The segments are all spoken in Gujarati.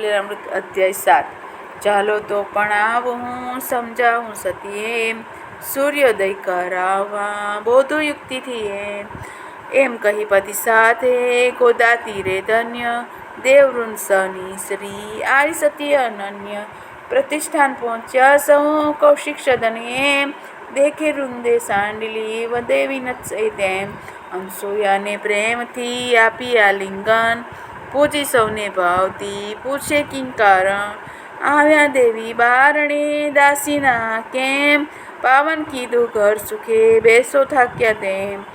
લીલામૃત અધ્યાય 7. ચાલો તો પણ આવું સમજાવું સતીએ, સૂર્યોદય કરાવવા બોધો યુક્તિથી એમ કહી પતિ સાથે ગોદા તીરે ધન્ય દેવવૃંદ સની શ્રી આરી સતી અનન્ય પ્રતિષ્ઠાન પહોંચ્યા સૌ કૌશિક સદન એમ દેખે વૃંદે સાંડલી વદે વિનત તેમ અનસૂયાને પ્રેમથી આપી આલિંગન પૂજી સૌને ભાવતી પૂછે કિંકારણ આવ્યા દેવી બારણે દાસીના કેમ પાવન કીધું ઘર સુખે બેસો થાક્યા તેમ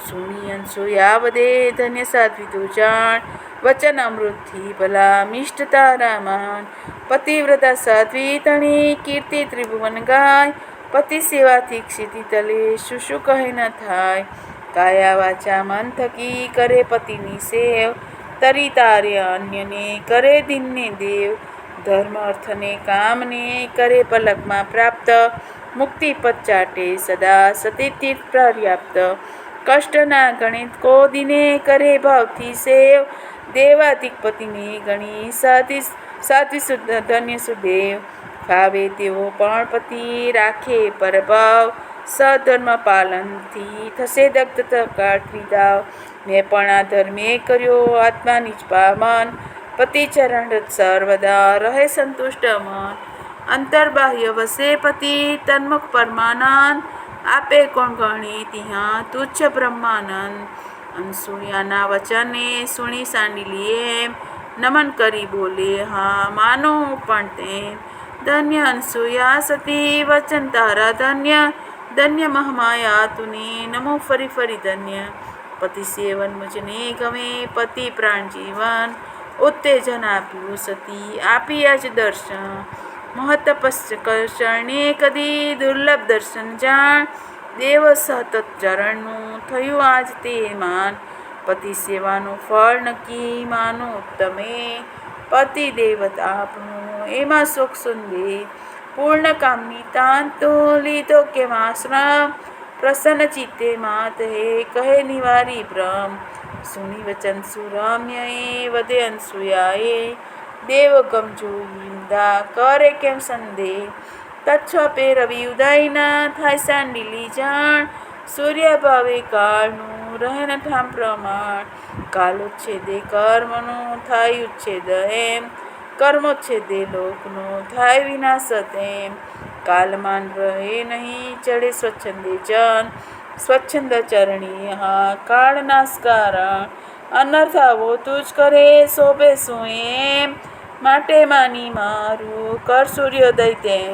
સુણી અનસૂયા વદે ધન્ય સાધ્વી જાણ વચન અમૃતથી ભલા મિષ્ટ તારામાન પતિવ્રતા સાધ્વી તણી કીર્તિ ત્રિભુવન ગાય પતિ સેવાથી ક્ષિતિ તલે શું કહે ન થાય કાયા વાચા મન થકી કરે પતિની સેવ તરી તારે અન્યને કરે દિનને દેવ ધર્મ અર્થને કામને કરે પલકમાં પ્રાપ્ત મુક્તિ પદ ચાટે સદા સતી તીર્થ પર્યાપ્ત કષ્ટના ગણિત કો દિને કરે ભાવથી સેવ દેવાતિક પતિને ગણી સાધ્વી ધન્ય સુદેવ ભાવે તેઓ પણ પતિ રાખે પરભાવ સધર્મ પાલનથી થશે દગ્ધ કાઢવી દાવ મેં પણ આ ધર્મે કર્યો આત્મા નિજ પાવન પતિ ચરણ સર્વદા રહે સંતુષ્ટ મન અંતર્બાહ્ય વસે પતિ તન્મુખ પરમાનંદ આપે કોણ ગણે ત્યાં તુચ્છ બ્રહ્માનંદ અનસૂયાના વચને સુણી સાંડિલીએ નમન કરી બોલે હા માનો પણ તેમ ધન્ય અનસૂયા સતી વચન તારા ધન્ય ધન્ય મહામાયા તુને નમો ફરી ફરી ધન્ય પતિ સેવન મુજને ગમે પતિ પ્રાણ જીવન ઉત્તેજન આપ્યું સતી આપી આજ દર્શન મહત્તપશ્ચરણે કદી દુર્લભ દર્શન જાણ દેવ સતત ચરણનું થયું આજ તે માન પતિ સેવાનું ફળ નક્કી માનું ઉત્તમે પતિ દેવત આપણું એમાં સુખ સુંદે પૂર્ણ કામની તાંતો લીધો કે આશ્રમ પ્રસન્ન ચિત્તે માત હે કહે નિવારી ભ્રમ સુની વચન સુરમ્ય વદે અનસૂયાએ દેવ ગમ જોઈંદા કરે કેમ સંદેહ તચ્છપે રવિ ઉદયના થાય સાંડિલી જાણ સૂર્ય ભાવે કાળનું રહે ન ઠામ પ્રમાણ કાલોચ્છેદે કર્મનું થાય ઉચ્છેદ એમ કર્મોચ્છેદે લોકનો થાય વિનાશ તેમ કાલમાન રહે નહીં ચડે સ્વચ્છંદે જન સ્વચ્છંદ ચરણી હા કાળ નાશ કારણ અનર્થ આવો તુજ કરે શોભે શું એમ માટે માની મારું કર સૂર્યોદય તેમ